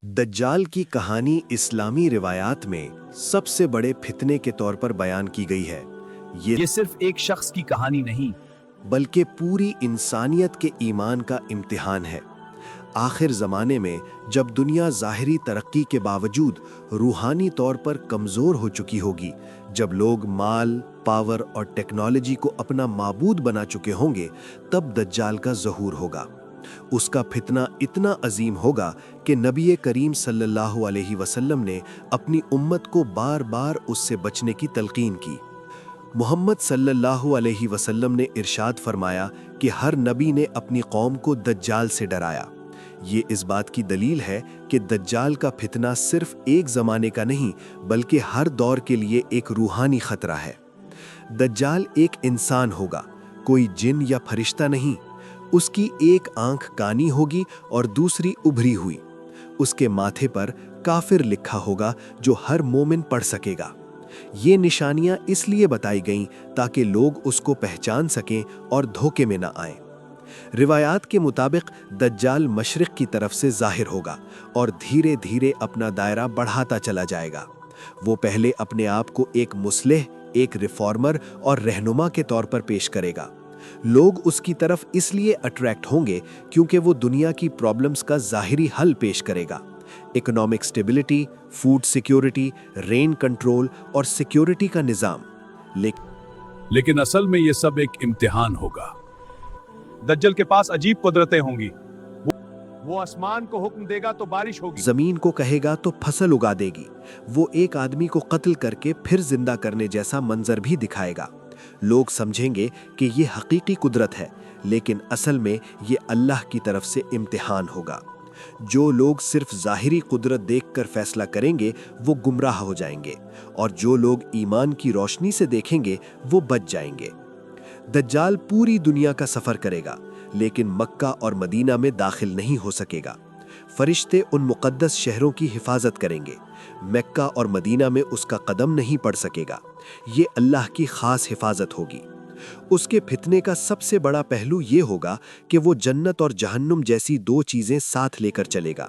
दज्जाल की कहानी इस्लामी रिवायात में सबसे बड़े फितने के तौर पर बयान की गई है। ये सिर्फ एक शख्स की कहानी नहीं, बल्कि पूरी इंसानियत के ईमान का इम्तिहान है। आखिर ज़माने में जब दुनिया ज़ाहिरी तरक्की के बावजूद रूहानी तौर पर कमज़ोर हो चुकी होगी, जब लोग माल, पावर और टेक्नोलॉजी को अपना माबूद बना चुके होंगे, तब दज्जाल का ज़हूर होगा। उसका फितना इतना अजीम होगा कि नबी करीम सल्लल्लाहु अलैहि वसल्लम ने अपनी उम्मत को बार बार उससे बचने की तलकीन की। मोहम्मद सल्लल्लाहु अलैहि वसल्लम ने इरशाद फरमाया कि हर नबी ने अपनी कौम को दज्जाल से डराया। ये इस बात की दलील है कि दज्जाल का फितना सिर्फ एक ज़माने का नहीं, बल्कि हर दौर के लिए एक रूहानी खतरा है। दज्जाल एक इंसान होगा, कोई जिन या फरिश्ता नहीं। उसकी एक आंख कानी होगी और दूसरी उभरी हुई। उसके माथे पर काफिर लिखा होगा जो हर मोमिन पढ़ सकेगा। ये निशानियां इसलिए बताई गईं ताकि लोग उसको पहचान सकें और धोखे में न आएं। रिवायात के मुताबिक दज्जाल मशरिक की तरफ से जाहिर होगा और धीरे धीरे अपना दायरा बढ़ाता चला जाएगा। वो पहले अपने आप को एक मुस्लिह, एक रिफॉर्मर और रहनुमा के तौर पर पेश करेगा। लोग उसकी तरफ इसलिए अट्रैक्ट होंगे क्योंकि वो दुनिया की प्रॉब्लम्स का ज़ाहिरी हल पेश करेगा। Economic stability, food security, rent control और सिक्योरिटी का निज़ाम। लेकिन असल में ये सब एक इम्तिहान होगा। दज्जल के पास अजीब कुदरतें होंगी। वो आसमान को हुक्म देगा तो बारिश होगी, जमीन को कहेगा तो फसल उगा देगी। वो एक आदमी को कत्ल करके फिर जिंदा करने जैसा मंजर भी दिखाएगा। लोग समझेंगे कि ये हकीकी कुदरत है, लेकिन असल में ये अल्लाह की तरफ से इम्तिहान होगा। जो लोग सिर्फ ज़ाहिरी कुदरत देखकर फैसला करेंगे वो गुमराह हो जाएंगे, और जो लोग ईमान की रोशनी से देखेंगे वो बच जाएंगे। दज्जाल पूरी दुनिया का सफ़र करेगा, लेकिन मक्का और मदीना में दाखिल नहीं हो सकेगा। फरिश्ते उन मुक़द्दस शहरों की हिफाजत करेंगे। मक्का और मदीना में उसका कदम नहीं पड़ सकेगा। ये अल्लाह की ख़ास हिफाजत होगी। उसके फितने का सबसे बड़ा पहलू ये होगा कि वो जन्नत और जहन्नुम जैसी दो चीज़ें साथ लेकर चलेगा।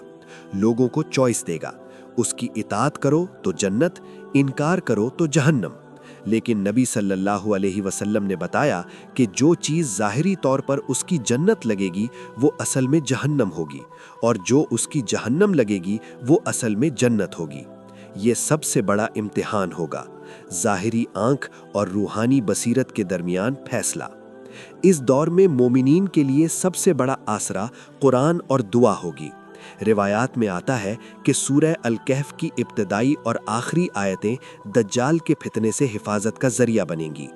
लोगों को चॉइस देगा, उसकी इताअत करो तो जन्नत, इनकार करो तो जहन्नम। लेकिन नबी सल्लल्लाहु अलैहि वसल्लम ने बताया कि जो चीज़ ज़ाहिरी तौर पर उसकी जन्नत लगेगी वो असल में जहन्नम होगी, और जो उसकी जहन्नम लगेगी वो असल में जन्नत होगी। ये सबसे बड़ा इम्तिहान होगा, ज़ाहिरी आंख और रूहानी बसीरत के दरमियान फैसला। इस दौर में मोमिनीन के लिए सबसे बड़ा आसरा कुरान और दुआ होगी। रिवायात में आता है कि सूरह अल-कहफ की इब्तिदाई और आखिरी आयतें दज्जाल के फितने से हिफाजत का जरिया बनेंगी।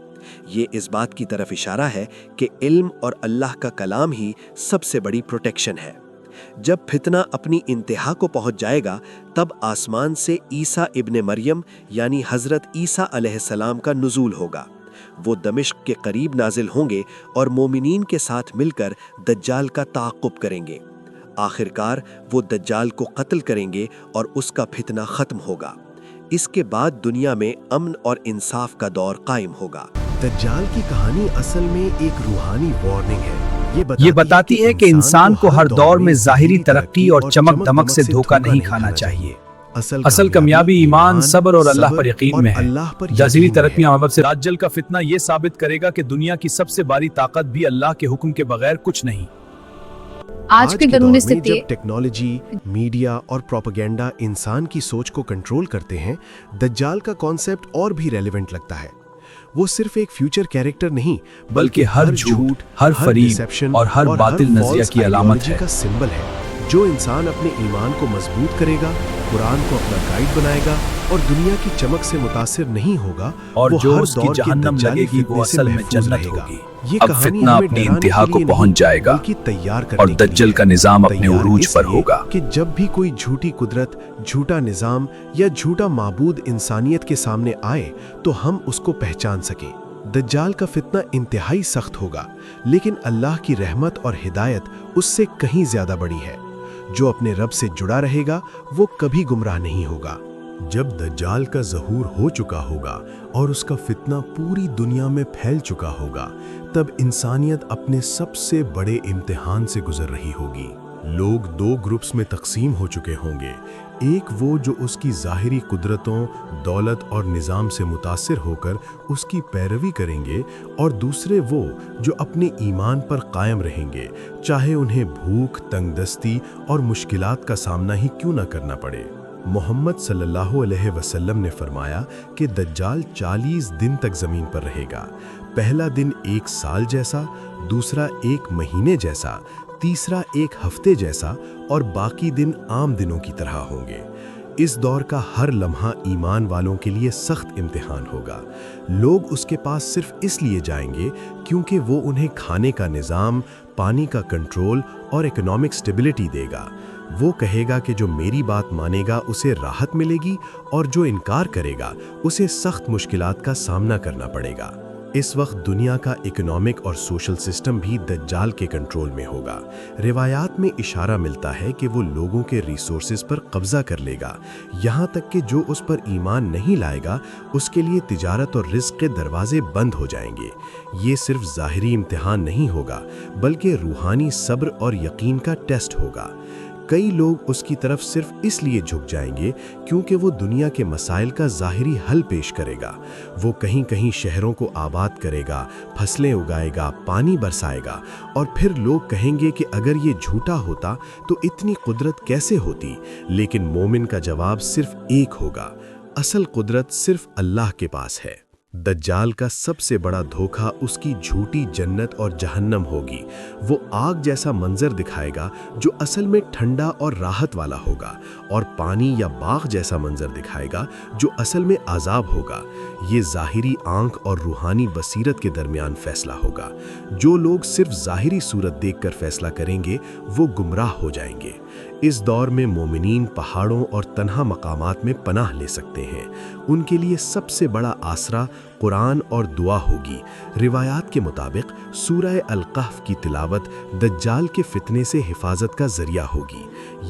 ये इस बात की तरफ इशारा है कि इल्म और अल्लाह का कलाम ही सबसे बड़ी प्रोटेक्शन है। जब फितना अपनी इंतहा को पहुंच जाएगा, तब आसमान से ईसा इब्ने मरियम यानी हज़रत ईसा अलैहिस्सलाम का नुज़ूल होगा। वो दमिश्क के करीब नाजिल होंगे और मोमिनीन के साथ मिलकर दज्जाल का ताक़ुब करेंगे। आखिरकार वो दज्जाल को कत्ल करेंगे और उसका फितना खत्म होगा। इसके बाद दुनिया में अमन और इंसाफ का दौर कायम होगा। दज्जाल की कहानी असल में एक रूहानी वार्निंग है। ये बताती है कि इंसान को हर दौर में ज़ाहिरी तरक्की और चमक दमक से धोखा नहीं खाना चाहिए। असल कामयाबी ईमान, सब्र और अल्लाह पर यकीन में है। ज़ाहिरी तरक्की से दज्जाल का फितना ये साबित करेगा कि दुनिया की सबसे बड़ी ताकत भी अल्लाह के हुक्म के बगैर कुछ नहीं। आज के दौर में जब टेक्नोलॉजी, मीडिया और प्रोपेगेंडा इंसान की सोच को कंट्रोल करते हैं, दज्जाल का कॉन्सेप्ट और भी रेलेवेंट लगता है। वो सिर्फ एक फ्यूचर कैरेक्टर नहीं, बल्कि हर झूठ, हर फरीब और हर बातिल नज़रिया की अलामत है। का सिंबल है। जो इंसान अपने ईमान को मजबूत करेगा, कुरान को अपना गाइड बनाएगा और दुनिया की चमक से मुतासिर नहीं होगा, और जो उसकी जहन्नम लगेगी वो असल में जन्नत होगी। अब फितना अपनी इंतहा को पहुंच जाएगा और दज्जल का निजाम अपने उरूज पर होगा। कि जब भी कोई झूठी कुदरत, झूठा निजाम या झूठा माबूद इंसानियत के सामने आए, तो हम उसको पहचान सकें। दज्जाल का फितना इंतहाई सख्त होगा, लेकिन अल्लाह की रहमत और हिदायत उससे कहीं ज्यादा बड़ी है। जो अपने रब से जुड़ा रहेगा वो कभी गुमराह नहीं होगा। जब दज्जाल का ज़हूर हो चुका होगा और उसका फितना पूरी दुनिया में फैल चुका होगा, तब इंसानियत अपने सबसे बड़े इम्तिहान से गुजर रही होगी। لوگ دو گروپس میں تقسیم ہو چکے ہوں گے، ایک وہ جو اس کی ظاہری قدرتوں، دولت اور نظام سے متاثر ہو کر اس کی پیروی کریں گے، اور دوسرے وہ جو اپنے ایمان پر قائم رہیں گے، چاہے انہیں بھوک، تنگ دستی اور مشکلات کا سامنا ہی کیوں نہ کرنا پڑے۔ محمد صلی اللہ علیہ وسلم نے فرمایا کہ دجال 40 دن تک زمین پر رہے گا۔ پہلا دن 1 سال جیسا، دوسرا 1 مہینے جیسا، تیسرا 1 ہفتے جیسا، اور باقی دن عام دنوں کی طرح ہوں گے۔ اس دور کا ہر لمحہ ایمان والوں کے لیے سخت امتحان ہوگا۔ لوگ اس کے پاس صرف اس لیے جائیں گے کیونکہ وہ انہیں کھانے کا نظام، پانی کا کنٹرول اور اکنامک سٹیبلٹی دے گا۔ وہ کہے گا کہ جو میری بات مانے گا اسے راحت ملے گی، اور جو انکار کرے گا اسے سخت مشکلات کا سامنا کرنا پڑے گا۔ اس وقت دنیا کا اکنامک اور سوشل سسٹم بھی دجال کے کنٹرول میں ہوگا۔ روایات میں اشارہ ملتا ہے کہ وہ لوگوں کے ریسورسز پر قبضہ کر لے گا، یہاں تک کہ جو اس پر ایمان نہیں لائے گا اس کے لیے تجارت اور رزق کے دروازے بند ہو جائیں گے۔ یہ صرف ظاہری امتحان نہیں ہوگا، بلکہ روحانی صبر اور یقین کا ٹیسٹ ہوگا۔ کئی لوگ اس کی طرف صرف اس لیے جھک جائیں گے کیونکہ وہ دنیا کے مسائل کا ظاہری حل پیش کرے گا۔ وہ کہیں کہیں شہروں کو آباد کرے گا، فصلیں اگائے گا، پانی برسائے گا، اور پھر لوگ کہیں گے کہ اگر یہ جھوٹا ہوتا تو اتنی قدرت کیسے ہوتی؟ لیکن مومن کا جواب صرف ایک ہوگا، اصل قدرت صرف اللہ کے پاس ہے۔ دجال کا سب سے بڑا دھوکہ اس کی جھوٹی جنت اور جہنم ہوگی۔ وہ آگ جیسا منظر دکھائے گا جو اصل میں ٹھنڈا اور راحت والا ہوگا، اور پانی یا باغ جیسا منظر دکھائے گا جو اصل میں عذاب ہوگا۔ یہ ظاہری آنکھ اور روحانی بصیرت کے درمیان فیصلہ ہوگا۔ جو لوگ صرف ظاہری صورت دیکھ کر فیصلہ کریں گے وہ گمراہ ہو جائیں گے۔ اس دور میں مومنین پہاڑوں اور تنہا مقامات میں پناہ لے سکتے ہیں۔ ان کے لیے سب سے بڑا آسرا قرآن اور دعا ہوگی۔ روایات کے مطابق سورہ الکہف کی تلاوت دجال کے فتنے سے حفاظت کا ذریعہ ہوگی۔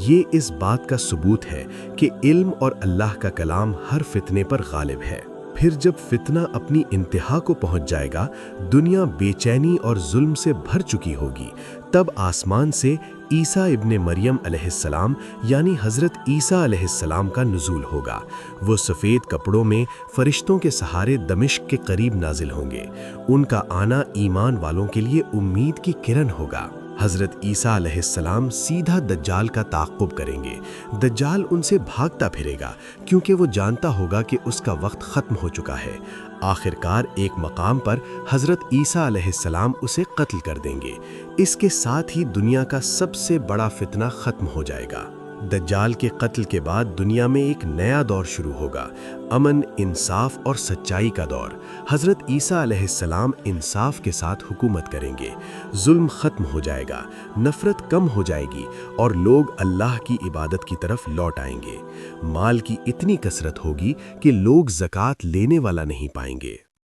یہ اس بات کا ثبوت ہے کہ علم اور اللہ کا کلام ہر فتنے پر غالب ہے۔ پھر جب فتنہ اپنی انتہا کو پہنچ جائے گا، دنیا بے چینی اور ظلم سے بھر چکی ہوگی، تب آسمان سے عیسیٰ ابن مریم علیہ السلام یعنی حضرت عیسیٰ علیہ السلام کا نزول ہوگا۔ وہ سفید کپڑوں میں فرشتوں کے سہارے دمشق کے قریب نازل ہوں گے۔ ان کا آنا ایمان والوں کے لیے امید کی کرن ہوگا۔ حضرت عیسیٰ علیہ السلام سیدھا دجال کا تعاقب کریں گے۔ دجال ان سے بھاگتا پھرے گا کیونکہ وہ جانتا ہوگا کہ اس کا وقت ختم ہو چکا ہے۔ آخر کار ایک مقام پر حضرت عیسیٰ علیہ السلام اسے قتل کر دیں گے۔ اس کے ساتھ ہی دنیا کا سب سے بڑا فتنہ ختم ہو جائے گا۔ دجال کے قتل کے بعد دنیا میں ایک نیا دور شروع ہوگا، امن، انصاف اور سچائی کا دور۔ حضرت عیسیٰ علیہ السلام انصاف کے ساتھ حکومت کریں گے، ظلم ختم ہو جائے گا، نفرت کم ہو جائے گی، اور لوگ اللہ کی عبادت کی طرف لوٹ آئیں گے۔ مال کی اتنی کثرت ہوگی کہ لوگ زکوٰۃ لینے والا نہیں پائیں گے۔